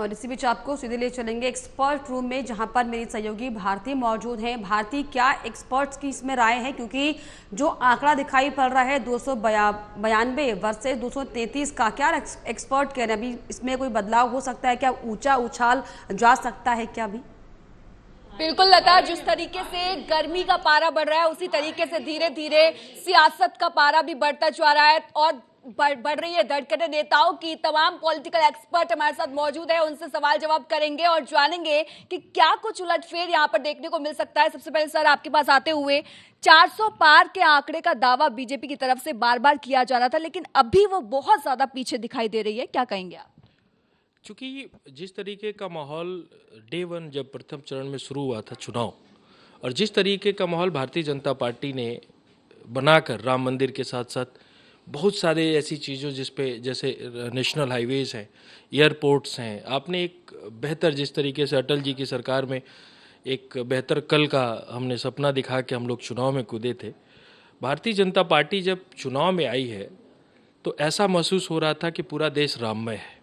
और इसी बीच आपको सीधे ले चलेंगे एक्सपर्ट रूम में, जहां पर मेरी सहयोगी भारती मौजूद हैं। भारती, क्या एक्सपर्ट्स की इसमें राय है, क्योंकि जो आंकड़ा दिखाई पड़ रहा है 292 वर्सेस 233 का, क्या एक्सपर्ट कह रहे हैं? अभी इसमें कोई बदलाव हो सकता है क्या? ऊंचा उछाल जा सकता है क्या अभी? बिल्कुल लता, जिस तरीके से गर्मी का पारा बढ़ रहा है उसी तरीके से धीरे धीरे सियासत का पारा भी बढ़ता जा रहा है और बढ़ रही है धड़कने नेताओं की। तमाम पॉलिटिकल एक्सपर्ट हमारे साथ मौजूद है, उनसे सवाल जवाब करेंगे और जानेंगे कि क्या कुछ उलटफेर यहां पर देखने को मिल सकता है। सबसे पहले सर, आपके पास आते हुए 400 पार के आंकड़े का दावा बीजेपी की तरफ से बार बार किया जा रहा था, लेकिन अभी वो बहुत ज्यादा पीछे दिखाई दे रही है, क्या कहेंगे आप? चूँकि जिस तरीके का माहौल डे वन जब प्रथम चरण में शुरू हुआ था चुनाव, और जिस तरीके का माहौल भारतीय जनता पार्टी ने बनाकर राम मंदिर के साथ साथ बहुत सारे ऐसी चीज़ों जैसे नेशनल हाईवेज़ हैं, एयरपोर्ट्स हैं, आपने एक बेहतर, जिस तरीके से अटल जी की सरकार में एक बेहतर कल का हमने सपना दिखा के हम लोग चुनाव में कूदे थे। भारतीय जनता पार्टी जब चुनाव में आई है तो ऐसा महसूस हो रहा था कि पूरा देश राममय है,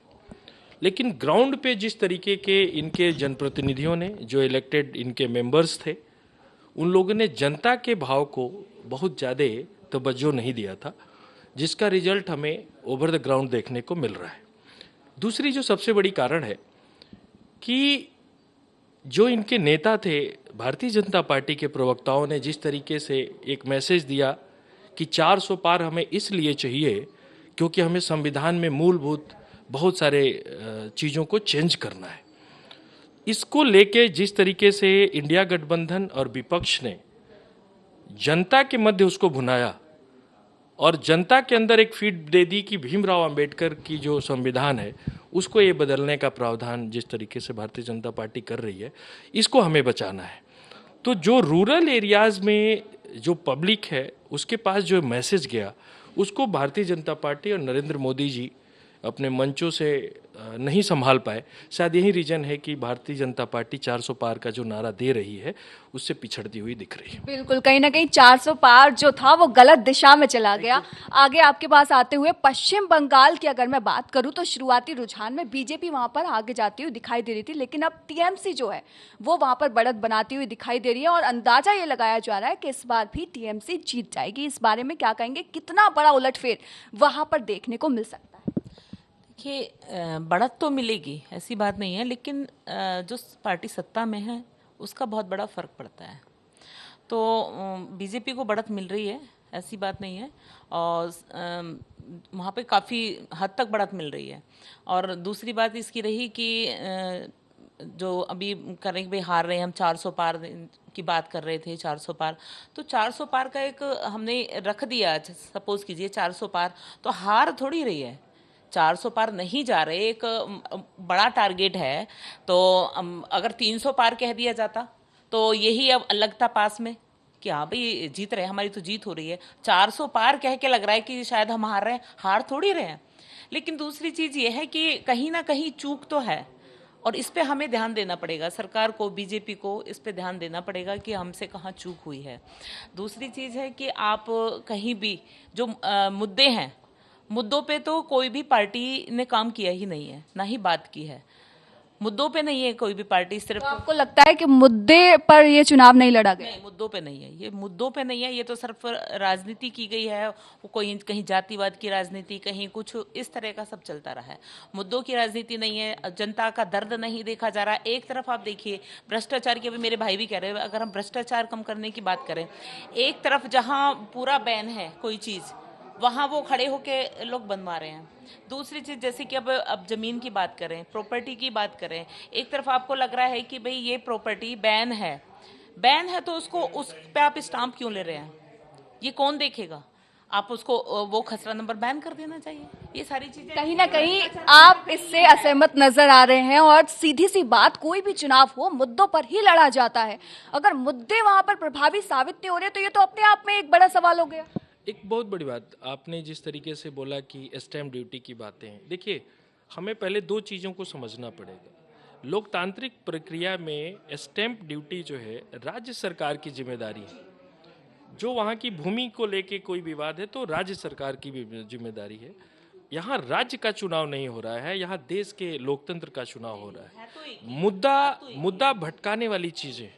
लेकिन ग्राउंड पे जिस तरीके के इनके जनप्रतिनिधियों ने, जो इलेक्टेड इनके मेंबर्स थे, उन लोगों ने जनता के भाव को बहुत ज़्यादा तवज्जो नहीं दिया था, जिसका रिजल्ट हमें ओवर द ग्राउंड देखने को मिल रहा है। दूसरी जो सबसे बड़ी कारण है कि जो इनके नेता थे, भारतीय जनता पार्टी के प्रवक्ताओं ने जिस तरीके से एक मैसेज दिया कि 400 पार हमें इसलिए चाहिए क्योंकि हमें संविधान में मूलभूत बहुत सारे चीज़ों को चेंज करना है, इसको लेके जिस तरीके से इंडिया गठबंधन और विपक्ष ने जनता के मध्य उसको भुनाया और जनता के अंदर एक फीड दे दी कि भीमराव अंबेडकर की जो संविधान है उसको ये बदलने का प्रावधान जिस तरीके से भारतीय जनता पार्टी कर रही है, इसको हमें बचाना है। तो जो रूरल एरियाज़ में जो पब्लिक है उसके पास जो मैसेज गया, उसको भारतीय जनता पार्टी और नरेंद्र मोदी जी अपने मंचों से नहीं संभाल पाए। शायद यही रीजन है कि भारतीय जनता पार्टी 400 पार का जो नारा दे रही है उससे पिछड़ती हुई दिख रही है। बिल्कुल, कहीं ना कहीं 400 पार जो था वो गलत दिशा में चला गया। आगे आपके पास आते हुए पश्चिम बंगाल की अगर मैं बात करूं तो शुरुआती रुझान में बीजेपी वहां पर आगे जाती हुई दिखाई दे रही थी, लेकिन अब टीएमसी जो है वो वहां पर बढ़त बनाती हुई दिखाई दे रही है और अंदाजा ये लगाया जा रहा है कि इस बार भी टीएमसी जीत जाएगी। इस बारे में क्या कहेंगे, कितना बड़ा उलटफेर वहां पर देखने को मिल सकता है? देखिए, बढ़त तो मिलेगी, ऐसी बात नहीं है, लेकिन जो पार्टी सत्ता में है उसका बहुत बड़ा फर्क पड़ता है। तो बीजेपी को बढ़त मिल रही है, ऐसी बात नहीं है, और वहाँ पे काफ़ी हद तक बढ़त मिल रही है। और दूसरी बात इसकी रही कि जो अभी कर रहे हैं भाई हार रहे हैं हम, 400 पार की बात कर रहे थे, 400 पार, तो 400 पार का एक हमने रख दिया। सपोज कीजिए 400 पार, तो हार थोड़ी रही है, 400 पार नहीं जा रहे, एक बड़ा टारगेट है। तो अगर 300 पार कह दिया जाता तो यही अब लगता पास में कि हाँ भाई जीत रहे हैं, हमारी तो जीत हो रही है। 400 पार कह के लग रहा है कि शायद हम हार रहे हैं, हार थोड़ी रहे हैं। लेकिन दूसरी चीज़ ये है कि कहीं ना कहीं चूक तो है और इस पे हमें ध्यान देना पड़ेगा, सरकार को, बीजेपी को इस पे ध्यान देना पड़ेगा कि हमसे कहाँ चूक हुई है। दूसरी चीज़ है कि आप कहीं भी जो मुद्दे हैं, मुद्दों पे तो कोई भी पार्टी ने काम किया ही नहीं है, ना ही बात की है। मुद्दों पे नहीं है कोई भी पार्टी, सिर्फ तो आपको लगता है कि मुद्दे पर ये चुनाव नहीं लड़ा गया? नहीं, मुद्दों पे नहीं है, ये मुद्दों पे नहीं है, ये तो सिर्फ राजनीति की गई है। वो कोई कहीं जातिवाद की राजनीति, कहीं कुछ इस तरह का सब चलता रहा है। मुद्दों की राजनीति नहीं है, जनता का दर्द नहीं देखा जा रहा। एक तरफ आप देखिए भ्रष्टाचार की, अभी मेरे भाई भी कह रहे हैं, अगर हम भ्रष्टाचार कम करने की बात करें, एक तरफ जहाँ पूरा बैन है कोई चीज़, वहाँ वो खड़े होके लोग बनवा रहे हैं। दूसरी चीज़ जैसे कि अब ज़मीन की बात करें, प्रॉपर्टी की बात करें, एक तरफ आपको लग रहा है कि भाई ये प्रॉपर्टी बैन है तो उसको उस पे आप स्टाम्प क्यों ले रहे हैं, ये कौन देखेगा? आप उसको वो खसरा नंबर बैन कर देना चाहिए। ये सारी चीज़ें कहीं ना कहीं आप इससे असहमत नजर आ रहे हैं और सीधी सी बात, कोई भी चुनाव हो मुद्दों पर ही लड़ा जाता है। अगर मुद्दे वहां पर प्रभावी साबित नहीं हो रहे तो ये तो अपने आप में एक बड़ा सवाल हो गया। एक बहुत बड़ी बात आपने जिस तरीके से बोला कि स्टैम्प ड्यूटी की बातें हैं, देखिए हमें पहले दो चीज़ों को समझना पड़ेगा। लोकतांत्रिक प्रक्रिया में स्टैम्प ड्यूटी जो है राज्य सरकार की जिम्मेदारी है। जो वहाँ की भूमि को लेके कोई विवाद है तो राज्य सरकार की भी जिम्मेदारी है। यहाँ राज्य का चुनाव नहीं हो रहा है, यहाँ देश के लोकतंत्र का चुनाव हो रहा है। मुद्दा भटकाने वाली चीजें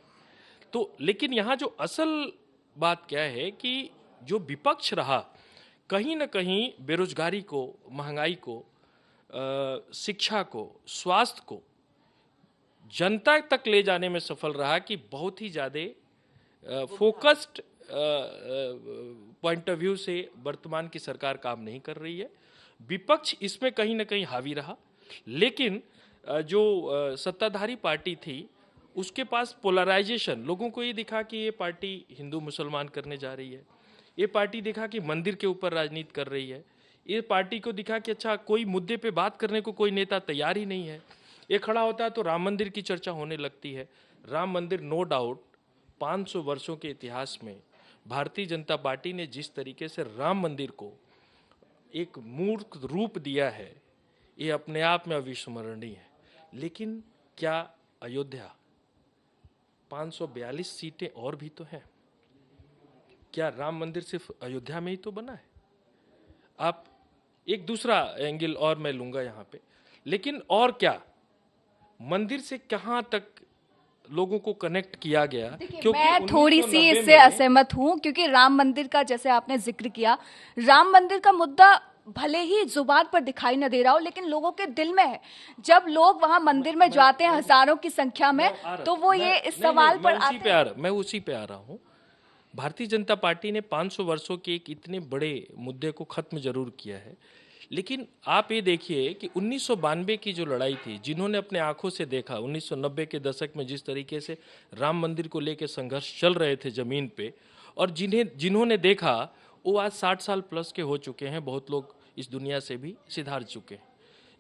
तो, लेकिन यहाँ जो असल बात क्या है कि जो विपक्ष रहा कहीं ना कहीं बेरोजगारी को, महंगाई को, शिक्षा को, स्वास्थ्य को जनता तक ले जाने में सफल रहा कि बहुत ही ज़्यादा फोकस्ड पॉइंट ऑफ व्यू से वर्तमान की सरकार काम नहीं कर रही है। विपक्ष इसमें कहीं ना कहीं हावी रहा, लेकिन जो सत्ताधारी पार्टी थी उसके पास पोलराइजेशन, लोगों को ये दिखा कि ये पार्टी हिंदू मुसलमान करने जा रही है, ये पार्टी दिखा कि मंदिर के ऊपर राजनीति कर रही है, ये पार्टी को दिखा कि अच्छा कोई मुद्दे पे बात करने को कोई नेता तैयार ही नहीं है। ये खड़ा होता है तो राम मंदिर की चर्चा होने लगती है। राम मंदिर नो डाउट 500 वर्षों के इतिहास में भारतीय जनता पार्टी ने जिस तरीके से राम मंदिर को एक मूर्त रूप दिया है, ये अपने आप में अविस्मरणीय है। लेकिन क्या अयोध्या 542 सीटें और भी तो हैं? क्या राम मंदिर सिर्फ अयोध्या में ही तो बना है? आप एक दूसरा एंगल और मैं लूंगा यहाँ पे, लेकिन और क्या मंदिर से कहाँ तक लोगों को कनेक्ट किया गया? क्योंकि मैं थोड़ी सी इससे असहमत हूँ, क्योंकि राम मंदिर का जैसे आपने जिक्र किया, राम मंदिर का मुद्दा भले ही जुबान पर दिखाई न दे रहा हो लेकिन लोगों के दिल में है। जब लोग वहां मंदिर में जाते हैं हजारों की संख्या में, तो वो ये इस सवाल पर आते हैं। मैं उसी पे आ रहा हूँ। भारतीय जनता पार्टी ने 500 वर्षों के एक इतने बड़े मुद्दे को खत्म जरूर किया है, लेकिन आप ये देखिए कि 1992 की जो लड़ाई थी, जिन्होंने अपने आंखों से देखा 1990 के दशक में जिस तरीके से राम मंदिर को लेकर संघर्ष चल रहे थे जमीन पे, और जिन्होंने देखा वो आज 60 साल प्लस के हो चुके हैं, बहुत लोग इस दुनिया से भी सिधार चुके हैं।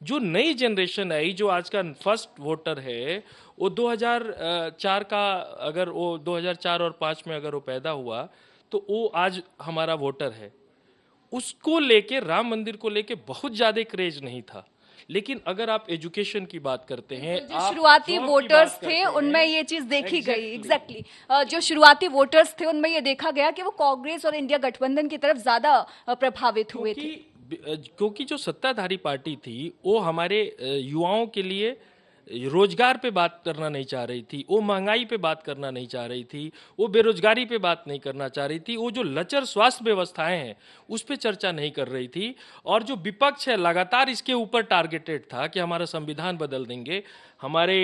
जो नई जनरेशन आई, जो आज का फर्स्ट वोटर है, वो 2004 का, अगर वो 2004 और 5 में अगर वो पैदा हुआ तो वो आज हमारा वोटर है। उसको लेके, राम मंदिर को लेके बहुत ज्यादा क्रेज नहीं था। लेकिन अगर आप एजुकेशन की बात करते हैं, जो शुरुआती वोटर्स थे उनमें ये चीज देखी गई। एग्जैक्टली जो शुरुआती वोटर्स थे उनमें ये देखा गया कि वो कांग्रेस और इंडिया गठबंधन की तरफ ज्यादा प्रभावित हुए थे, क्योंकि जो सत्ताधारी पार्टी थी वो हमारे युवाओं के लिए रोजगार पे बात करना नहीं चाह रही थी, वो महंगाई पे बात करना नहीं चाह रही थी, वो बेरोजगारी पे बात नहीं करना चाह रही थी, वो जो लचर स्वास्थ्य व्यवस्थाएं हैं उस पे चर्चा नहीं कर रही थी। और जो विपक्ष है लगातार इसके ऊपर टारगेटेड था कि हमारा संविधान बदल देंगे, हमारे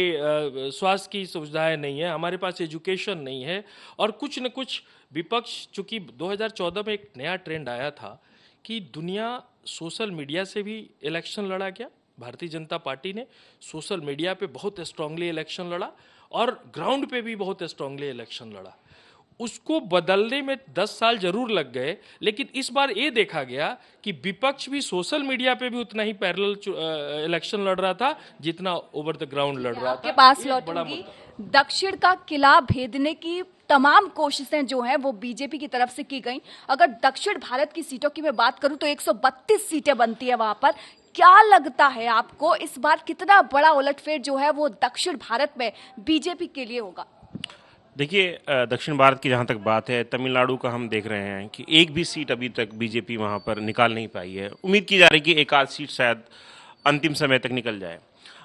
स्वास्थ्य की सुविधाएं नहीं है, हमारे पास एजुकेशन नहीं है। और कुछ न कुछ विपक्ष, चूंकि 2014 में एक नया ट्रेंड आया था कि दुनिया सोशल मीडिया से भी इलेक्शन लड़ा गया, भारतीय जनता पार्टी ने सोशल मीडिया पे बहुत स्ट्रांगली इलेक्शन लड़ा और ग्राउंड पे भी बहुत स्ट्रांगली इलेक्शन लड़ा। उसको बदलने में 10 साल जरूर लग गए, लेकिन इस बार ये देखा गया कि विपक्ष भी सोशल मीडिया पे भी उतना ही पैरेलल इलेक्शन लड़ रहा था जितना ओवर द ग्राउंड लड़ रहा था। आपके पास लौटूंगी। दक्षिण का किला भेदने की तमाम कोशिशें जो हैं वो बीजेपी की तरफ से की गई। अगर दक्षिण भारत की सीटों की मैं बात करूं तो 132 सीटें बनती है वहां पर। क्या लगता है आपको इस बार कितना बड़ा उलटफेर जो है वो दक्षिण भारत में बीजेपी के लिए होगा? देखिए, दक्षिण भारत की जहाँ तक बात है, तमिलनाडु का हम देख रहे हैं कि एक भी सीट अभी तक बीजेपी वहाँ पर निकाल नहीं पाई है। उम्मीद की जा रही है कि एक आध सीट शायद अंतिम समय तक निकल जाए।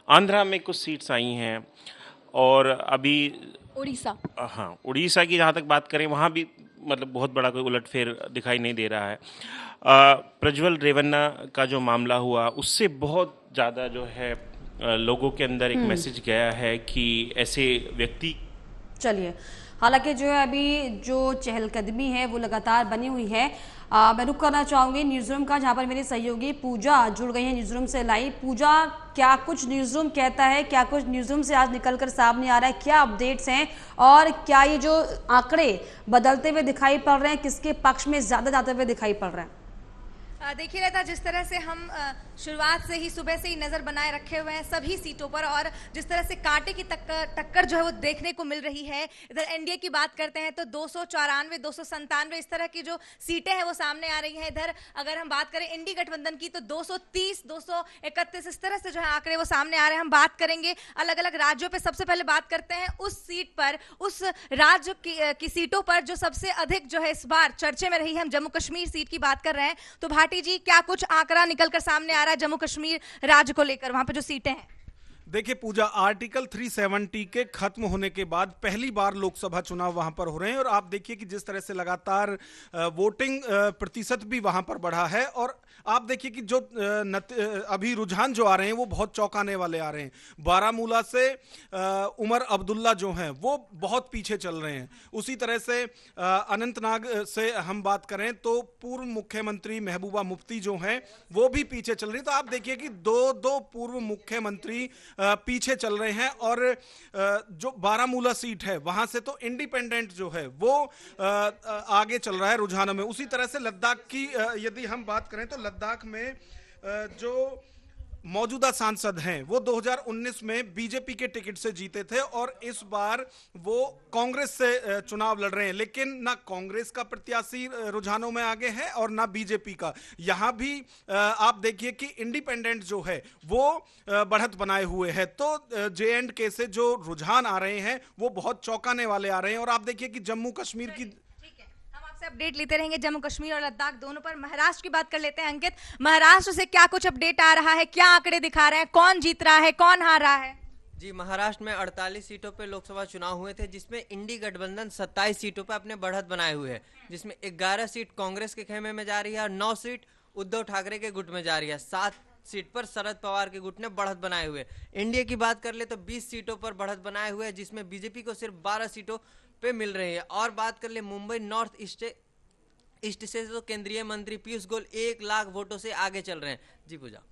आंध्रा में कुछ सीट्स आई हैं और अभी उड़ीसा, हाँ, उड़ीसा की जहाँ तक बात करें वहाँ भी मतलब बहुत बड़ा कोई उलटफेर दिखाई नहीं दे रहा है। प्रज्वल रेवन्ना का जो मामला हुआ उससे बहुत ज़्यादा जो है लोगों के अंदर एक मैसेज गया है कि ऐसे व्यक्ति, चलिए, हालांकि जो है अभी जो चहलकदमी है वो लगातार बनी हुई है। मैं रुक करना चाहूंगी न्यूज़रूम का, जहां पर मेरी सहयोगी पूजा जुड़ गई है न्यूज़रूम से लाइव। पूजा, क्या कुछ न्यूज़रूम कहता है, क्या कुछ न्यूज़रूम से आज निकलकर सामने आ रहा है, क्या अपडेट्स हैं और क्या ये जो आंकड़े बदलते हुए दिखाई पड़ रहे हैं किसके पक्ष में ज्यादा जाते हुए दिखाई पड़ रहे हैं? देखिए लता, जिस तरह से हम शुरुआत से ही, सुबह से ही नजर बनाए रखे हुए हैं सभी सीटों पर, और जिस तरह से कांटे की टक्कर जो है वो देखने को मिल रही है। इधर एनडीए की बात करते हैं तो 294, 297 इस तरह की जो सीटें हैं वो सामने आ रही हैं। इधर अगर हम बात करें इंडी गठबंधन की तो 230, 231 इस तरह से जो है आंकड़े वो सामने आ रहे हैं। हम बात करेंगे अलग अलग राज्यों पर। सबसे पहले बात करते हैं उस सीट पर, उस राज्य की सीटों पर जो सबसे अधिक जो है इस बार चर्चे में रही है। हम जम्मू कश्मीर सीट की बात कर रहे हैं तो भारतीय त्रिपाठी जी, क्या कुछ आंकड़ा निकलकर सामने आ रहा है जम्मू कश्मीर राज्य को लेकर, वहां पे जो सीटें हैं? देखिए पूजा, आर्टिकल 370 के खत्म होने के बाद पहली बार लोकसभा चुनाव वहां पर हो रहे हैं और आप देखिए कि जिस तरह से लगातार वोटिंग प्रतिशत भी वहां पर बढ़ा है और आप देखिए कि जो अभी रुझान जो आ रहे हैं वो बहुत चौंकाने वाले आ रहे हैं। बारामूला से उमर अब्दुल्ला जो हैं वो बहुत पीछे चल रहे हैं। उसी तरह से अनंतनाग से हम बात करें तो पूर्व मुख्यमंत्री महबूबा मुफ्ती जो हैं वो भी पीछे चल रही है। तो आप देखिए कि दो पूर्व मुख्यमंत्री पीछे चल रहे हैं और जो बारामूला सीट है वहां से तो इंडिपेंडेंट जो है वो आगे चल रहा है रुझानों में। उसी तरह से लद्दाख की यदि हम बात करें तो लद्दाख में जो मौजूदा सांसद हैं वो 2019 में बीजेपी के टिकट से जीते थे और इस बार वो कांग्रेस से चुनाव लड़ रहे हैं, लेकिन ना कांग्रेस का प्रत्याशी रुझानों में आगे है और ना बीजेपी का। यहां भी आप देखिए कि इंडिपेंडेंट जो है वो बढ़त बनाए हुए है। तो J&K से जो रुझान आ रहे हैं वो बहुत चौंकाने वाले आ रहे हैं। और आप देखिए कि जम्मू कश्मीर की अपडेट लेते रहेंगे जम्मू कश्मीर और लद्दाख दोनों पर। महाराष्ट्र की बात कर लेते हैं। अंकित, महाराष्ट्र से क्या कुछ अपडेट आ रहा है, क्या आंकड़े दिखा रहे हैं, कौन जीत रहा है, कौन हार रहा है? जी, महाराष्ट्र में 48 सीटों पर लोकसभा चुनाव हुए थे जिसमें इंडी गठबंधन 27 सीटों पर अपने बढ़त बनाए हुए है, जिसमें 11 सीट कांग्रेस के खेमे में जा रही है और 9 सीट उद्धव ठाकरे के गुट में जा रही है। 7 सीट पर शरद पवार के गुट ने बढ़त बनाए हुए। इंडिया की बात कर ले तो 20 सीटों पर बढ़त बनाए हुए, जिसमें बीजेपी को सिर्फ 12 सीटों पे मिल रही है। और बात कर ले मुंबई नॉर्थ ईस्ट से तो केंद्रीय मंत्री पीयूष गोयल 1 लाख वोटों से आगे चल रहे हैं। जी पूजा।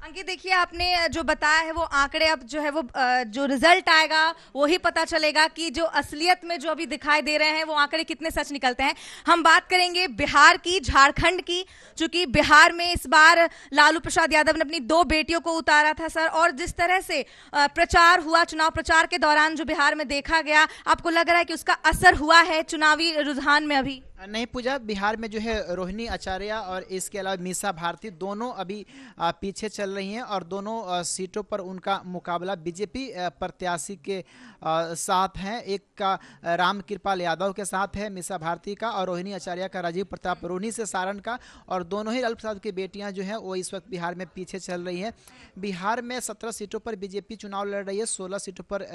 अंकित, देखिए आपने जो बताया है वो आंकड़े, अब जो है वो जो रिजल्ट आएगा वो ही पता चलेगा कि जो असलियत में जो अभी दिखाई दे रहे हैं वो आंकड़े कितने सच निकलते हैं। हम बात करेंगे बिहार की, झारखंड की, चूंकि बिहार में इस बार लालू प्रसाद यादव ने अपनी 2 बेटियों को उतारा था सर, और जिस तरह से प्रचार हुआ, चुनाव प्रचार के दौरान जो बिहार में देखा गया, आपको लग रहा है कि उसका असर हुआ है चुनावी रुझान में? अभी नहीं पूजा, बिहार में जो है रोहिणी आचार्य और इसके अलावा मीसा भारती दोनों अभी पीछे चल रही हैं और दोनों सीटों पर उनका मुकाबला बीजेपी प्रत्याशी के साथ है। एक का राम कृपाल यादव के साथ है मीसा भारती का, और रोहिणी आचार्य का राजीव प्रताप रूढ़ी से सारण का, और दोनों ही लालू प्रसाद की बेटियां जो हैं वो इस वक्त बिहार में पीछे चल रही हैं। बिहार में 17 सीटों पर बीजेपी चुनाव लड़ रही है, 16 सीटों पर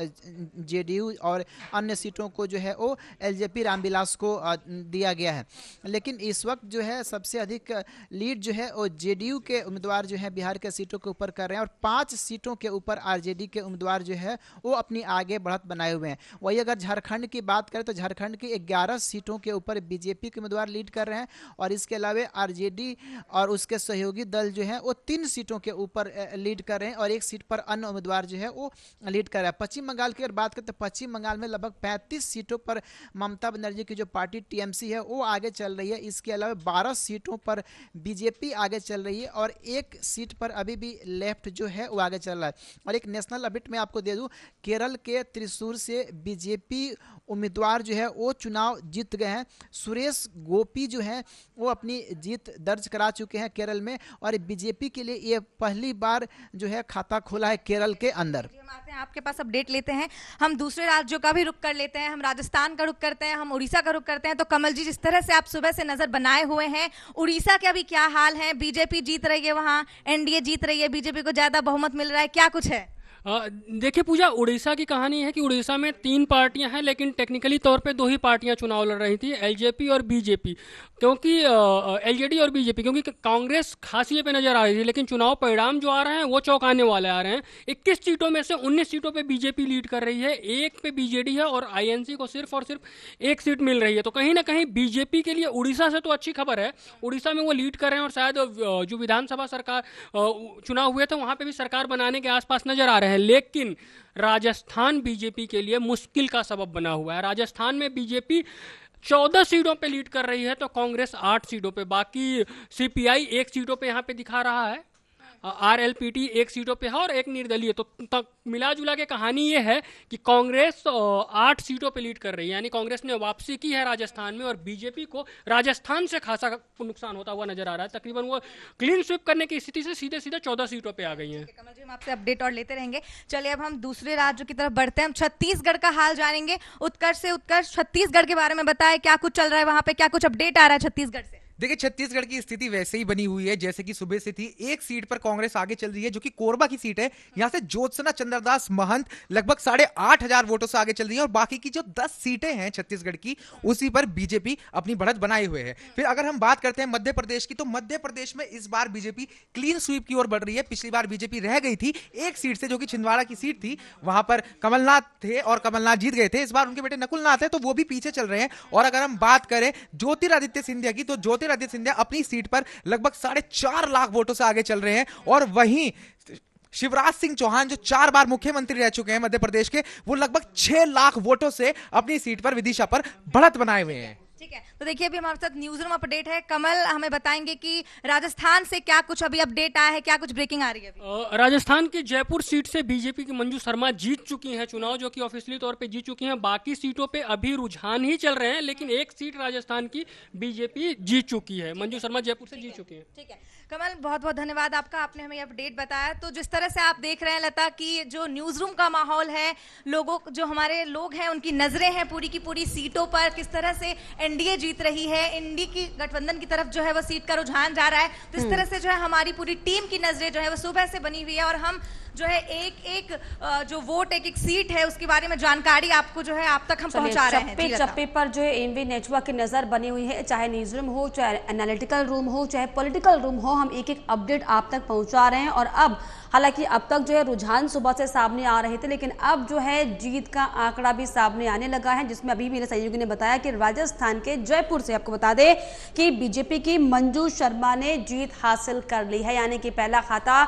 जेडीयू और अन्य सीटों को जो है वो एलजेपी रामविलास को दिया गया है। लेकिन इस वक्त जो है सबसे अधिक लीड जो है वो जेडीयू के उम्मीदवार जो है बिहार के सीटों के ऊपर कर रहे हैं, और 5 सीटों के ऊपर आरजेडी के उम्मीदवार जो है वो अपनी आगे बढ़त बनाए हुए हैं। वही अगर झारखंड की बात करें तो झारखंड की 11 सीटों के ऊपर बीजेपी के उम्मीदवार लीड कर रहे हैं, और इसके अलावा आरजेडी और उसके सहयोगी दल जो है वो 3 सीटों के ऊपर लीड कर रहे हैं, और 1 सीट पर अन्य उम्मीदवार जो है वो लीड कर रहा है। पश्चिम बंगाल की अगर बात करें तो पश्चिम बंगाल में लगभग 35 सीटों पर ममता बनर्जी की जो पार्टी टीएमसी है वो आगे चल रही है। इसके अलावा 12 सीटों पर बीजेपी आगे चल रही है, और 1 सीट पर अभी भी लेफ्ट जो है वो आगे चल रहा है। और एक नेशनल अपडेट मैं आपको दे दूं, केरल के त्रिशूर से बीजेपी उम्मीदवार जो है वो चुनाव जीत गए हैं। सुरेश गोपी जो है वो अपनी जीत दर्ज करा चुके हैं केरल में, और बीजेपी के लिए ये पहली बार जो है खाता खोला है केरल के अंदर। आपके पास अपडेट लेते हैं, हम दूसरे राज्यों का भी रुख कर लेते हैं, हम राजस्थान का रुख करते हैं, हम उड़ीसा का रुख करते हैं। तो कमल जी, जिस तरह से आप सुबह से नजर बनाए हुए हैं, उड़ीसा के अभी क्या हाल है? बीजेपी जीत रही है, वहां एनडीए जीत रही है, बीजेपी को ज्यादा बहुमत मिल रहा है, क्या कुछ है? देखिए पूजा, उड़ीसा की कहानी है कि उड़ीसा में 3 पार्टियां हैं, लेकिन टेक्निकली तौर पे 2 ही पार्टियां चुनाव लड़ रही थी, एलजेपी और बीजेपी, क्योंकि एलजेडी और बीजेपी, क्योंकि कांग्रेस खासिए पे नजर आ रही थी। लेकिन चुनाव परिणाम जो आ रहे हैं वो चौंकाने वाले आ रहे हैं। 21 सीटों में से 19 सीटों पे बीजेपी लीड कर रही है, 1 पे बीजेडी है, और आईएनसी को सिर्फ और सिर्फ 1 सीट मिल रही है। तो कहीं ना कहीं बीजेपी के लिए उड़ीसा से तो अच्छी खबर है, उड़ीसा में वो लीड कर रहे हैं, और शायद जो विधानसभा सरकार चुनाव हुए थे वहां पे भी सरकार बनाने के आसपास नजर आ रहे हैं। लेकिन राजस्थान बीजेपी के लिए मुश्किल का सबब बना हुआ है। राजस्थान में बीजेपी 14 सीटों पे लीड कर रही है, तो कांग्रेस 8 सीटों पे, बाकी सीपीआई 1 सीटों पे यहाँ पे दिखा रहा है, आरएलपीटी 1 सीटों पे है और 1 निर्दलीय। तो मिला जुला के कहानी ये है कि कांग्रेस 8 सीटों पे लीड कर रही है, यानी कांग्रेस ने वापसी की है राजस्थान में, और बीजेपी को राजस्थान से खासा नुकसान होता हुआ नजर आ रहा है। तकरीबन वो क्लीन स्वीप करने की स्थिति से सीधे सीधे 14 सीटों पे आ गई हैं। कमल जी, हम आपसे अपडेट और लेते रहेंगे। चलिए अब हम दूसरे राज्यों की तरफ बढ़ते हैं, हम छत्तीसगढ़ का हाल जानेंगे। उत्कर्ष छत्तीसगढ़ के बारे में बताएं, क्या कुछ चल रहा है वहां पे, क्या कुछ अपडेट आ रहा है छत्तीसगढ़ से? देखिए छत्तीसगढ़ की स्थिति वैसे ही बनी हुई है जैसे कि सुबह से थी। एक सीट पर कांग्रेस आगे चल रही है जो कि कोरबा की सीट है। यहां से ज्योत्सना चंद्रदास महंत लगभग 8,500 वोटों से आगे चल रही है और बाकी की जो 10 सीटें हैं छत्तीसगढ़ की उसी पर बीजेपी अपनी बढ़त बनाए हुए है। फिर अगर हम बात करते हैं मध्य प्रदेश की, तो मध्य प्रदेश में इस बार बीजेपी क्लीन स्वीप की ओर बढ़ रही है। पिछली बार बीजेपी रह गई थी एक सीट से जो कि छिंदवाड़ा की सीट थी, वहां पर कमलनाथ थे और कमलनाथ जीत गए थे। इस बार उनके बेटे नकुलनाथ है तो वो भी पीछे चल रहे हैं। और अगर हम बात करें ज्योतिरादित्य सिंधिया की, तो ज्योतिरादित्य सिंधिया अपनी सीट पर लगभग 4.5 लाख वोटों से आगे चल रहे हैं। और वहीं शिवराज सिंह चौहान जो 4 बार मुख्यमंत्री रह चुके हैं मध्य प्रदेश के, वो लगभग 6 लाख वोटों से अपनी सीट पर विदिशा पर बढ़त बनाए हुए हैं। ठीक है, तो देखिए अभी हमारे साथ न्यूज रूम अपडेट है। कमल हमें बताएंगे कि राजस्थान से क्या कुछ अभी अपडेट आया है, क्या कुछ ब्रेकिंग आ रही है अभी? राजस्थान की जयपुर सीट से बीजेपी की मंजू शर्मा जीत चुकी हैं चुनाव, जो कि ऑफिशियली तौर पे जीत चुकी हैं। बाकी सीटों पे अभी रुझान ही चल रहे हैं, लेकिन एक सीट राजस्थान की बीजेपी जीत चुकी है। मंजू शर्मा जयपुर से जीत चुकी है। ठीक है कमल, बहुत बहुत धन्यवाद आपका, आपने हमें अपडेट बताया। तो जिस तरह से आप देख रहे हैं लता कि जो न्यूज रूम का माहौल है, लोगों जो हमारे लोग हैं उनकी नजरें हैं पूरी की पूरी सीटों पर, किस तरह से एनडीए जीत रही है, एनडीए की गठबंधन की तरफ जो है वो सीट का रुझान जा रहा है। तो इस तरह से जो है हमारी पूरी टीम की नजरें जो है वो सुबह से बनी हुई है और हम जो है एक एक जो वोट एक एक सीट है उसके बारे में जानकारी आपको जो है आप तक हम पहुंचा रहे हैं। चप्पे पर जो है एमवी नेटवर्क की नजर बनी हुई है, चाहे न्यूज रूम हो, चाहे एनालिटिकल रूम हो, चाहे पॉलिटिकल रूम हो, हम एक एक अपडेट आप तक पहुंचा रहे हैं। और अब हालांकि अब तक जो है रुझान सुबह से सामने आ रहे थे, लेकिन अब जो है जीत का आंकड़ा भी सामने आने लगा है, जिसमें अभी मेरे सहयोगी ने बताया कि राजस्थान के जयपुर से आपको बता दें कि बीजेपी की मंजू शर्मा ने जीत हासिल कर ली है, यानी कि पहला खाता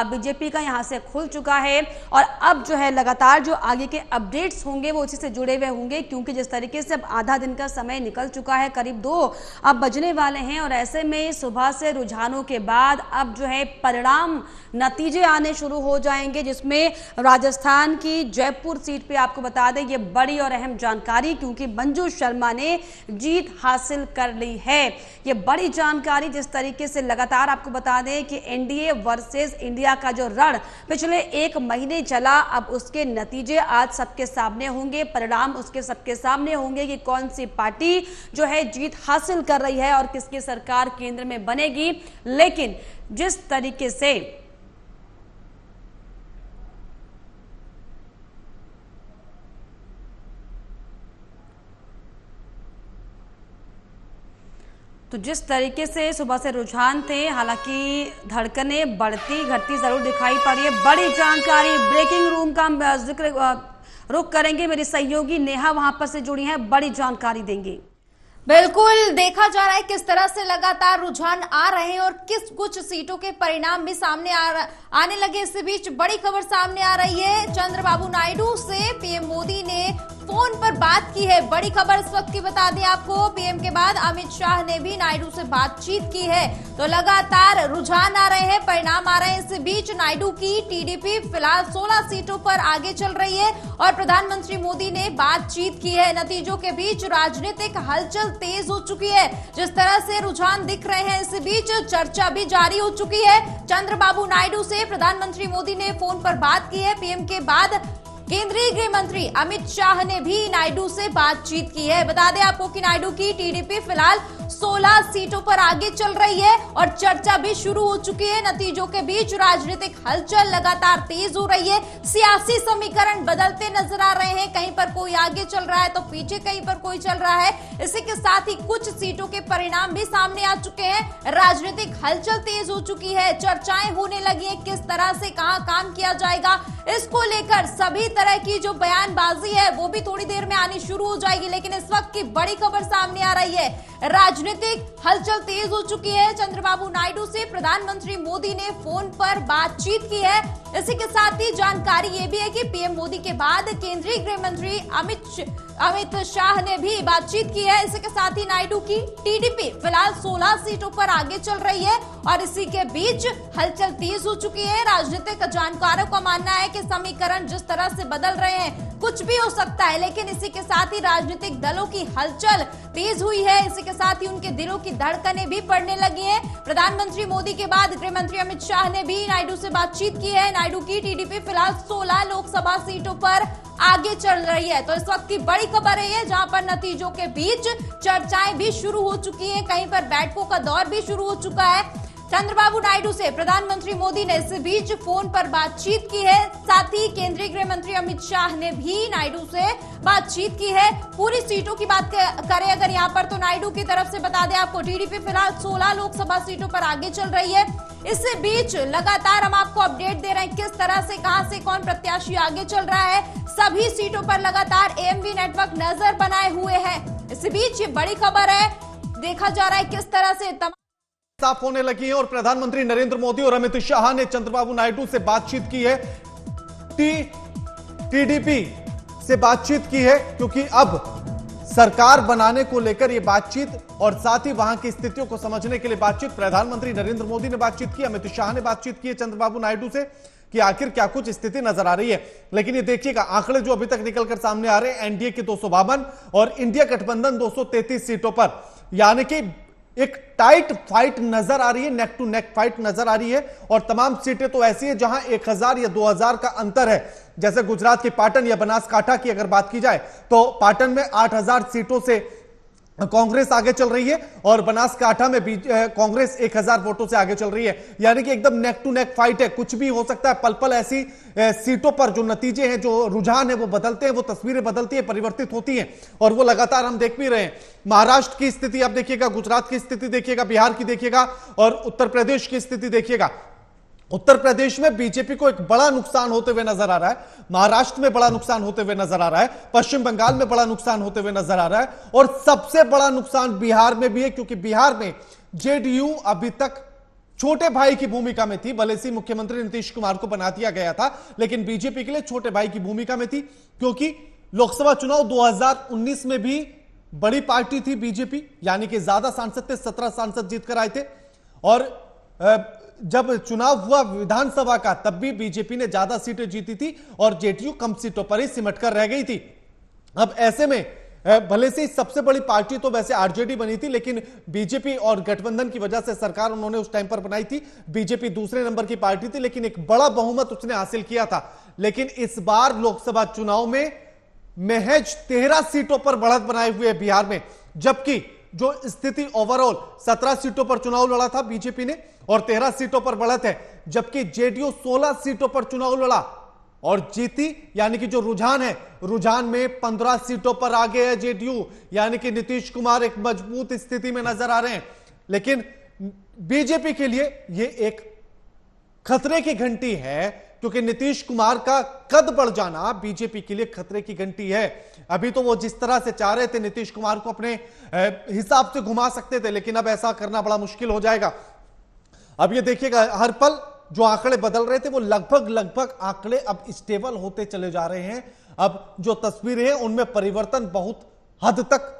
बीजेपी का यहां से खुल चुका है। और अब जो है लगातार जो आगे के अपडेट्स होंगे वो उसी से जुड़े हुए होंगे, क्योंकि जिस तरीके से अब आधा दिन का समय निकल चुका है, करीब 2 अब बजने वाले हैं। और ऐसे में सुबह से रुझानों के बाद अब जो है परिणाम नतीजे आने शुरू हो जाएंगे, जिसमें राजस्थान की जयपुर सीट पे आपको बता दें ये बड़ी और अहम जानकारी, क्योंकि मंजू शर्मा ने जीत हासिल कर ली है। ये बड़ी जानकारी जिस तरीके से लगातार आपको बता दें कि एनडीए वर्सेस इंडिया का जो रण पिछले 1 महीने चला, अब उसके नतीजे आज सबके सामने होंगे, परिणाम उसके सबके सामने होंगे कि कौन सी पार्टी जो है जीत हासिल कर रही है और किसकी सरकार केंद्र में बनेगी। लेकिन जिस तरीके से सुबह से रुझान थे, हालांकि धड़कनें बढ़ती घटती जरूर दिखाई पड़ रही है। बड़ी जानकारी ब्रेकिंग रूम का हम जिक्र रुक करेंगे, मेरी सहयोगी नेहा वहां पर से जुड़ी हैं, बड़ी जानकारी देंगी। बिल्कुल, देखा जा रहा है किस तरह से लगातार रुझान आ रहे हैं और किस कुछ सीटों के परिणाम भी सामने आने लगे। इस बीच बड़ी खबर सामने आ रही है, चंद्रबाबू नायडू से पीएम मोदी ने फोन पर बात की है। बड़ी खबर इस वक्त की बता दें आपको, पीएम के बाद अमित शाह ने भी नायडू से बातचीत की है। तो लगातार रुझान आ रहे हैं, परिणाम आ रहे हैं। इस बीच नायडू की टीडीपी फिलहाल 16 सीटों पर आगे चल रही है और प्रधानमंत्री मोदी ने बातचीत की है। नतीजों के बीच राजनीतिक हलचल तेज हो चुकी है। जिस तरह से रुझान दिख रहे हैं, इस बीच चर्चा भी जारी हो चुकी है। चंद्रबाबू नायडू से प्रधानमंत्री मोदी ने फोन पर बात की है। पीएम के बाद केंद्रीय गृह मंत्री अमित शाह ने भी नायडू से बातचीत की है। बता दें आपको कि नायडू की टीडीपी फिलहाल 16 सीटों पर आगे चल रही है और चर्चा भी शुरू हो चुकी है। नतीजों के बीच राजनीतिक हलचल लगातार तेज हो रही है। सियासी समीकरण बदलते नजर आ रहे हैं, कहीं पर कोई आगे चल रहा है तो पीछे कहीं पर कोई चल रहा है। इसी के साथ ही कुछ सीटों के परिणाम भी सामने आ चुके हैं। राजनीतिक हलचल तेज हो चुकी है, चर्चाएं होने लगी है किस तरह से कहां काम किया जाएगा। इसको लेकर सभी तरह की जो बयानबाजी है वो भी थोड़ी देर में आनी शुरू हो जाएगी। लेकिन इस वक्त की बड़ी खबर सामने आ रही है, राजनीतिक हलचल तेज हो चुकी है। चंद्रबाबू नायडू से प्रधानमंत्री मोदी ने फोन पर बातचीत की है। इसी के साथ ही जानकारी ये भी है कि पीएम मोदी के बाद केंद्रीय गृह मंत्री अमित शाह ने भी बातचीत की है। इसी के साथ ही नायडू की टीडीपी फिलहाल 16 सीटों पर आगे चल रही है और इसी के बीच हलचल तेज हो चुकी है। राजनीतिक जानकारों का मानना है कि समीकरण जिस तरह से बदल रहे हैं कुछ भी हो सकता है, लेकिन इसी के साथ ही राजनीतिक दलों की हलचल तेज हुई है। इसी के साथ ही उनके दिलों की धड़कनें भी बढ़ने लगी हैं। प्रधानमंत्री मोदी के बाद गृह मंत्री अमित शाह ने भी नायडू से बातचीत की है। नायडू की टीडीपी फिलहाल 16 लोकसभा सीटों पर आगे चल रही है। तो इस वक्त की बड़ी खबर है ये, जहां पर नतीजों के बीच चर्चाएं भी शुरू हो चुकी हैं, कहीं पर बैठकों का दौर भी शुरू हो चुका है। चंद्रबाबू नायडू से प्रधानमंत्री मोदी ने इस बीच फोन पर बातचीत की है। साथ ही केंद्रीय गृह मंत्री अमित शाह ने भी नायडू से बातचीत की है। पूरी सीटों की बात करें अगर यहां पर, तो नायडू की तरफ से बता दें आपको, टीडीपी फिलहाल 16 लोकसभा सीटों पर आगे चल रही है। इस बीच लगातार हम आपको अपडेट दे रहे हैं किस तरह से, कहां से कौन प्रत्याशी आगे चल रहा है। सभी सीटों पर लगातार एएमवी नेटवर्क नजर बनाए हुए है। इस बीच ये बड़ी खबर है, देखा जा रहा है किस तरह से साफ होने लगी है और प्रधानमंत्री नरेंद्र मोदी और अमित शाह ने चंद्रबाबू नायडू से बातचीत की है, टीडीपी से बातचीत की है, क्योंकि अब सरकार बनाने को लेकर यह बातचीत और साथ ही वहां की स्थितियों को समझने के लिए बातचीत, प्रधानमंत्री नरेंद्र मोदी ने बातचीत की, अमित शाह ने बातचीत की है चंद्रबाबू नायडू से कि आखिर क्या कुछ स्थिति नजर आ रही है। लेकिन ये देखिएगा आंकड़े जो अभी तक निकलकर सामने आ रहे हैं, एनडीए की 252 और इंडिया गठबंधन 233 सीटों पर, यानी कि एक टाइट फाइट नजर आ रही है, नेक टू नेक फाइट नजर आ रही है। और तमाम सीटें तो ऐसी है जहां 1000 या 2000 का अंतर है। जैसे गुजरात के पाटन या बनासकांठा की अगर बात की जाए तो पाटन में 8000 सीटों से कांग्रेस आगे चल रही है और बनासकांठा में भी कांग्रेस 1000 वोटों से आगे चल रही है। यानी कि एकदम नेक टू नेक फाइट है, कुछ भी हो सकता है। पल पल ऐसी सीटों पर जो नतीजे हैं, जो रुझान है वो बदलते हैं, वो तस्वीरें बदलती है, परिवर्तित होती हैं और वो लगातार हम देख भी रहे हैं। महाराष्ट्र की स्थिति आप देखिएगा, गुजरात की स्थिति देखिएगा, बिहार की देखिएगा और उत्तर प्रदेश की स्थिति देखिएगा। उत्तर प्रदेश में बीजेपी को एक बड़ा नुकसान होते हुए नजर आ रहा है, महाराष्ट्र में बड़ा नुकसान होते हुए नजर आ रहा है, पश्चिम बंगाल में बड़ा नुकसान होते हुए नजर आ रहा है और सबसे बड़ा नुकसान बिहार में भी है, क्योंकि बिहार में जेडीयू अभी तक छोटे भाई की भूमिका में थी। भले से मुख्यमंत्री नीतीश कुमार को बना दिया गया था, लेकिन बीजेपी के लिए छोटे भाई की भूमिका में थी, क्योंकि लोकसभा चुनाव 2019 में भी बड़ी पार्टी थी बीजेपी, यानी कि ज्यादा सांसद थे, 17 सांसद जीतकर आए थे और जब चुनाव हुआ विधानसभा का तब भी बीजेपी ने ज्यादा सीटें जीती थी और जेडीयू कम सीटों पर ही सिमट कर रह गई थी। अब ऐसे में भले से सबसे बड़ी पार्टी तो वैसे आरजेडी बनी थी, लेकिन बीजेपी और गठबंधन की वजह से सरकार उन्होंने उस टाइम पर बनाई थी। बीजेपी दूसरे नंबर की पार्टी थी, लेकिन एक बड़ा बहुमत उसने हासिल किया था। लेकिन इस बार लोकसभा चुनाव में महज 13 सीटों पर बढ़त बनाए हुए है बिहार में, जबकि जो स्थिति ओवरऑल 17 सीटों पर चुनाव लड़ा था बीजेपी ने और 13 सीटों पर बढ़त है, जबकि जेडीयू 16 सीटों पर चुनाव लड़ा और जीती। यानी कि जो रुझान है, रुझान में 15 सीटों पर आगे है जेडीयू, यानी कि नीतीश कुमार एक मजबूत स्थिति में नजर आ रहे हैं। लेकिन बीजेपी के लिए यह एक खतरे की घंटी है, क्योंकि नीतीश कुमार का कद बढ़ जाना बीजेपी के लिए खतरे की घंटी है। अभी तो वो जिस तरह से चाह रहे थे नीतीश कुमार को अपने हिसाब से घुमा सकते थे, लेकिन अब ऐसा करना बड़ा मुश्किल हो जाएगा। अब ये देखिएगा हर पल जो आंकड़े बदल रहे थे वो लगभग आंकड़े अब स्टेबल होते चले जा रहे हैं। अब जो तस्वीरें हैं उनमें परिवर्तन बहुत हद तक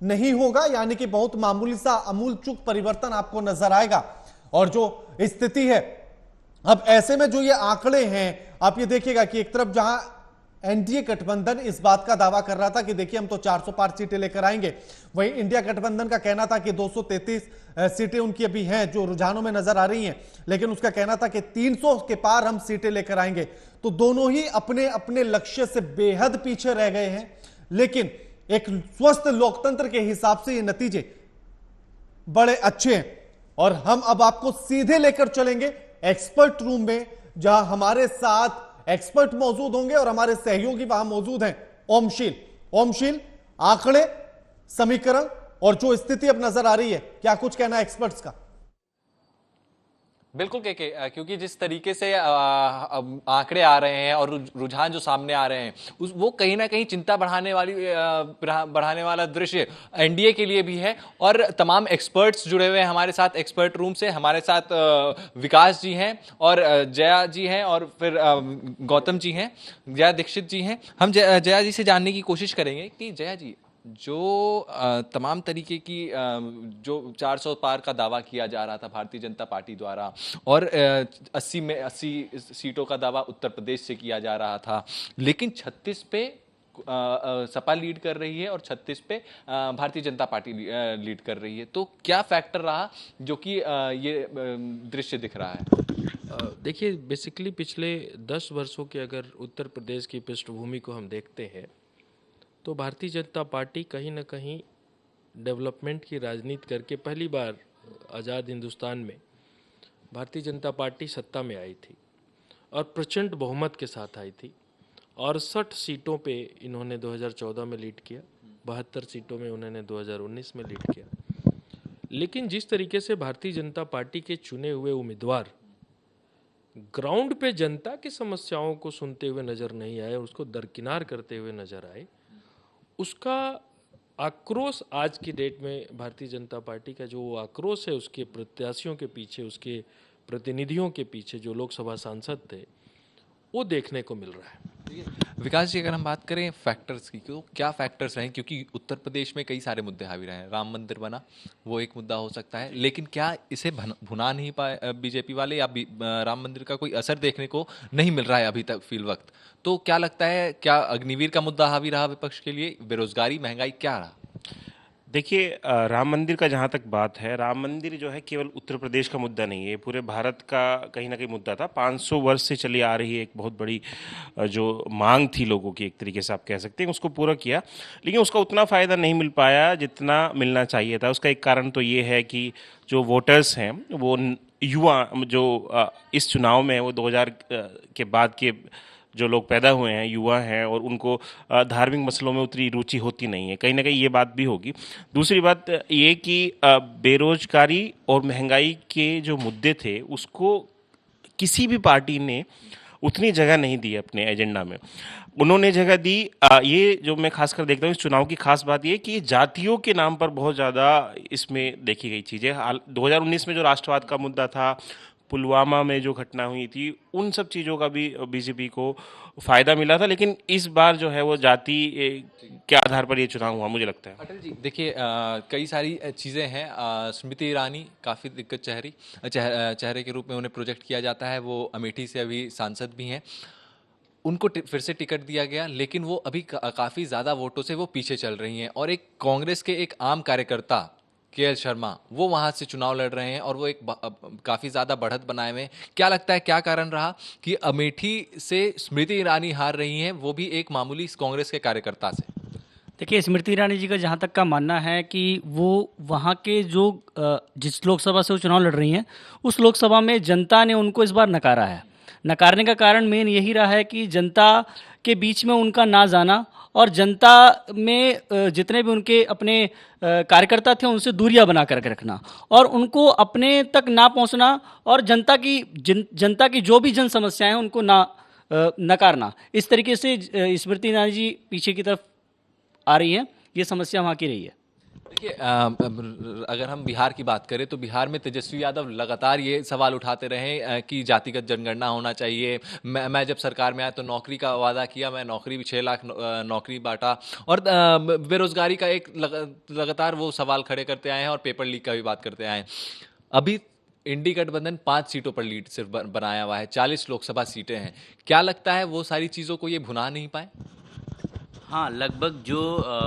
नहीं होगा, यानी कि बहुत मामूली सा आमूलचूक परिवर्तन आपको नजर आएगा। और जो स्थिति है अब ऐसे में जो ये आंकड़े हैं, आप ये देखिएगा कि एक तरफ जहां एनडीए गठबंधन इस बात का दावा कर रहा था कि देखिए हम तो 400 पार सीटें लेकर आएंगे, वहीं इंडिया गठबंधन का कहना था कि 233 सीटें उनकी अभी हैं जो रुझानों में नजर आ रही हैं, लेकिन उसका कहना था कि 300 के पार हम सीटें लेकर आएंगे। तो दोनों ही अपने अपने लक्ष्य से बेहद पीछे रह गए हैं। लेकिन एक स्वस्थ लोकतंत्र के हिसाब से ये नतीजे बड़े अच्छे हैं और हम अब आपको सीधे लेकर चलेंगे एक्सपर्ट रूम में, जहां हमारे साथ एक्सपर्ट मौजूद होंगे और हमारे सहयोगी वहां मौजूद हैं। ओमशील, आंकड़े, समीकरण और जो स्थिति अब नजर आ रही है, क्या कुछ कहना है एक्सपर्ट्स का? बिल्कुल के क्योंकि जिस तरीके से आंकड़े आ रहे हैं और रुझान जो सामने आ रहे हैं वो कहीं ना कहीं चिंता बढ़ाने वाला दृश्य एनडीए के लिए भी है। और तमाम एक्सपर्ट्स जुड़े हुए हैं हमारे साथ एक्सपर्ट रूम से। हमारे साथ विकास जी हैं और जया जी हैं और फिर गौतम जी हैं, जया दीक्षित जी हैं। हम जया जी से जानने की कोशिश करेंगे कि जया जी, जो तमाम तरीके की जो 400 पार का दावा किया जा रहा था भारतीय जनता पार्टी द्वारा और 80 सीटों का दावा उत्तर प्रदेश से किया जा रहा था, लेकिन 36 पे सपा लीड कर रही है और 36 पे भारतीय जनता पार्टी लीड कर रही है। तो क्या फैक्टर रहा जो कि ये दृश्य दिख रहा है? देखिए, बेसिकली पिछले 10 वर्षों के अगर उत्तर प्रदेश की पृष्ठभूमि को हम देखते हैं तो भारतीय जनता पार्टी कहीं ना कहीं डेवलपमेंट की राजनीति करके पहली बार आज़ाद हिंदुस्तान में भारतीय जनता पार्टी सत्ता में आई थी और प्रचंड बहुमत के साथ आई थी। और 60 सीटों पे इन्होंने 2014 में लीड किया, 72 सीटों में उन्होंने 2019 में लीड किया। लेकिन जिस तरीके से भारतीय जनता पार्टी के चुने हुए उम्मीदवार ग्राउंड पे जनता की समस्याओं को सुनते हुए नजर नहीं आए और उसको दरकिनार करते हुए नजर आए, उसका आक्रोश आज की डेट में भारतीय जनता पार्टी का जो आक्रोश है उसके प्रत्याशियों के पीछे, उसके प्रतिनिधियों के पीछे जो लोकसभा सांसद थे, वो देखने को मिल रहा है। विकास जी, अगर हम बात करें फैक्टर्स की, तो क्या फैक्टर्स हैं? क्योंकि उत्तर प्रदेश में कई सारे मुद्दे हावी रहे हैं। राम मंदिर बना, वो एक मुद्दा हो सकता है, लेकिन क्या इसे भुना नहीं पाए बीजेपी वाले, या राम मंदिर का कोई असर देखने को नहीं मिल रहा है अभी तक फिल वक्त? तो क्या लगता है, क्या अग्निवीर का मुद्दा हावी रहा विपक्ष के लिए? बेरोजगारी, महंगाई, क्या रहा? देखिए, राम मंदिर का जहाँ तक बात है, राम मंदिर जो है केवल उत्तर प्रदेश का मुद्दा नहीं है, पूरे भारत का कहीं ना कहीं मुद्दा था। 500 वर्ष से चली आ रही है एक बहुत बड़ी जो मांग थी लोगों की, एक तरीके से आप कह सकते हैं, उसको पूरा किया, लेकिन उसका उतना फ़ायदा नहीं मिल पाया जितना मिलना चाहिए था। उसका एक कारण तो ये है कि जो वोटर्स हैं वो युवा, जो इस चुनाव में वो 2000 के बाद के जो लोग पैदा हुए हैं, युवा हैं, और उनको धार्मिक मसलों में उतनी रुचि होती नहीं है। कहीं ना कहीं ये बात भी होगी। दूसरी बात ये कि बेरोजगारी और महंगाई के जो मुद्दे थे उसको किसी भी पार्टी ने उतनी जगह नहीं दी अपने एजेंडा में। उन्होंने जगह दी, ये जो मैं खासकर देखता हूँ इस चुनाव की खास बात ये कि जातियों के नाम पर बहुत ज़्यादा इसमें देखी गई चीज़ें। 2019 में जो राष्ट्रवाद का मुद्दा था, पुलवामा में जो घटना हुई थी, उन सब चीज़ों का भी बीजेपी को फ़ायदा मिला था। लेकिन इस बार जो है वो जाति के आधार पर ये चुनाव हुआ, मुझे लगता है। अटल जी, देखिए, कई सारी चीज़ें हैं। स्मृति ईरानी काफ़ी दिक्कत चेहरे के रूप में उन्हें प्रोजेक्ट किया जाता है। वो अमेठी से अभी सांसद भी हैं, उनको फिर से टिकट दिया गया, लेकिन वो अभी काफ़ी ज़्यादा वोटों से वो पीछे चल रही हैं। और एक कांग्रेस के एक आम कार्यकर्ता के.एल. शर्मा, वो वहाँ से चुनाव लड़ रहे हैं और वो एक काफ़ी ज़्यादा बढ़त बनाए हुए हैं। क्या लगता है, क्या कारण रहा कि अमेठी से स्मृति ईरानी हार रही हैं, वो भी एक मामूली कांग्रेस के कार्यकर्ता से? देखिए, स्मृति ईरानी जी का जहाँ तक का मानना है कि वो वहाँ के जो जिस लोकसभा से वो चुनाव लड़ रही हैं, उस लोकसभा में जनता ने उनको इस बार नकारा है। नकारने का कारण मेन यही रहा है कि जनता के बीच में उनका ना जाना और जनता में जितने भी उनके अपने कार्यकर्ता थे उनसे दूरियां बना कर रखना और उनको अपने तक ना पहुंचना और जनता की जो भी जन समस्याएं हैं उनको नकारना। इस तरीके से स्मृति ईरानी जी पीछे की तरफ आ रही है। ये समस्या वहाँ की रही है। देखिए, अगर हम बिहार की बात करें तो बिहार में तेजस्वी यादव लगातार ये सवाल उठाते रहे कि जातिगत जनगणना होना चाहिए। मैं जब सरकार में आया तो नौकरी का वादा किया, मैं नौकरी भी 6 लाख नौकरी बांटा। और बेरोजगारी का एक लगातार वो सवाल खड़े करते आए हैं और पेपर लीक का भी बात करते आए हैं। अभी इंडी गठबंधन 5 सीटों पर लीड सिर्फ बनाया हुआ है, 40 लोकसभा सीटें हैं। क्या लगता है वो सारी चीज़ों को ये भुना नहीं पाए? हाँ, लगभग जो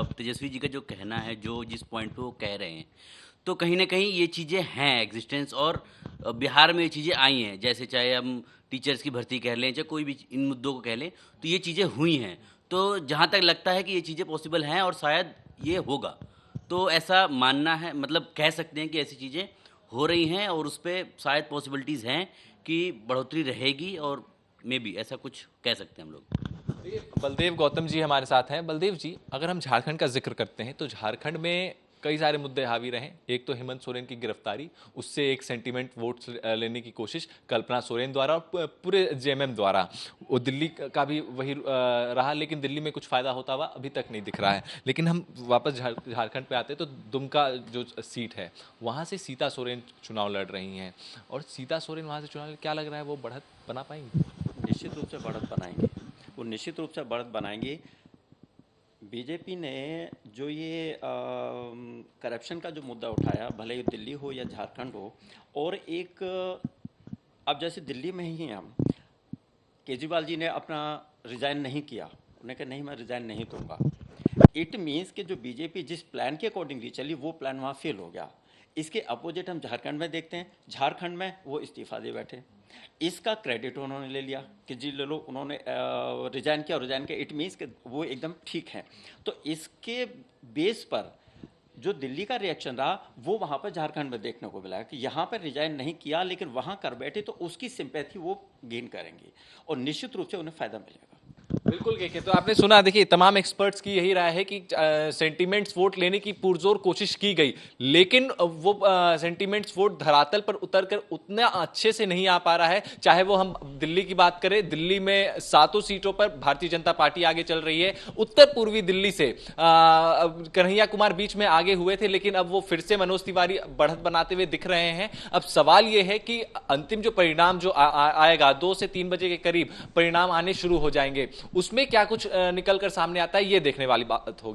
तेजस्वी जी का जो कहना है, जो जिस पॉइंट पे वो कह रहे हैं, तो कहीं ना कहीं ये चीज़ें हैं एग्जिस्टेंस, और बिहार में ये चीज़ें आई हैं। जैसे चाहे हम टीचर्स की भर्ती कह लें, चाहे कोई भी इन मुद्दों को कह लें, तो ये चीज़ें हुई हैं। तो जहाँ तक लगता है कि ये चीज़ें पॉसिबल हैं और शायद ये होगा, तो ऐसा मानना है, मतलब कह सकते हैं कि ऐसी चीज़ें हो रही हैं और उस पर शायद पॉसिबिलिटीज़ हैं कि बढ़ोतरी रहेगी, और मे बी ऐसा कुछ कह सकते हैं हम लोग। बलदेव गौतम जी हमारे साथ हैं। बलदेव जी, अगर हम झारखंड का जिक्र करते हैं तो झारखंड में कई सारे मुद्दे हावी रहे। एक तो हेमंत सोरेन की गिरफ्तारी, उससे एक सेंटीमेंट वोट लेने की कोशिश कल्पना सोरेन द्वारा और पूरे जेएमएम द्वारा। वो दिल्ली का भी वही रहा, लेकिन दिल्ली में कुछ फ़ायदा होता हुआ अभी तक नहीं दिख रहा है। लेकिन हम वापस झारखंड पे आते हैं तो दुमका जो सीट है, वहाँ से सीता सोरेन चुनाव लड़ रही हैं, और सीता सोरेन वहाँ से चुनाव, क्या लग रहा है वो बढ़त बना पाएंगी? निश्चित रूप से बढ़त बनाएंगे, वो निश्चित रूप से बढ़त बनाएंगे। बीजेपी ने जो ये करप्शन का जो मुद्दा उठाया, भले ही दिल्ली हो या झारखंड हो, और एक अब जैसे दिल्ली में ही हम, केजरीवाल जी ने अपना रिज़ाइन नहीं किया, उन्होंने कहा नहीं मैं रिज़ाइन नहीं दूंगा। इट मीन्स कि जो बीजेपी जिस प्लान के अकॉर्डिंगली चली वो प्लान वहाँ फेल हो गया। इसके अपोजिट हम झारखंड में देखते हैं, झारखंड में वो इस्तीफा दे बैठे। इसका क्रेडिट उन्होंने ले लिया कि जी ले लो, उन्होंने रिजाइन किया, रिजाइन किया, इट मीन्स कि वो एकदम ठीक है। तो इसके बेस पर जो दिल्ली का रिएक्शन रहा वो वहां पर झारखंड में देखने को मिला कि यहाँ पर रिजाइन नहीं किया लेकिन वहां कर बैठे, तो उसकी सिंपैथी वो गेन करेंगे और निश्चित रूप से उन्हें फायदा मिलेगा। बिल्कुल केके, तो आपने सुना, देखिए तमाम एक्सपर्ट्स की यही राय है कि सेंटीमेंट्स वोट लेने की पुरजोर कोशिश की गई, लेकिन वो सेंटीमेंट्स वोट धरातल पर उतरकर उतना अच्छे से नहीं आ पा रहा है। चाहे वो हम दिल्ली की बात करें, दिल्ली में 7 सीटों पर भारतीय जनता पार्टी आगे चल रही है। उत्तर पूर्वी दिल्ली से कन्हैया कुमार बीच में आगे हुए थे, लेकिन अब वो फिर से मनोज तिवारी बढ़त बनाते हुए दिख रहे हैं। अब सवाल ये है कि अंतिम जो परिणाम जो आएगा 2 से 3 बजे के करीब परिणाम आने शुरू हो जाएंगे, उसमें क्या कुछ निकल कर सामने आता है, ये देखने वाली बात होगी।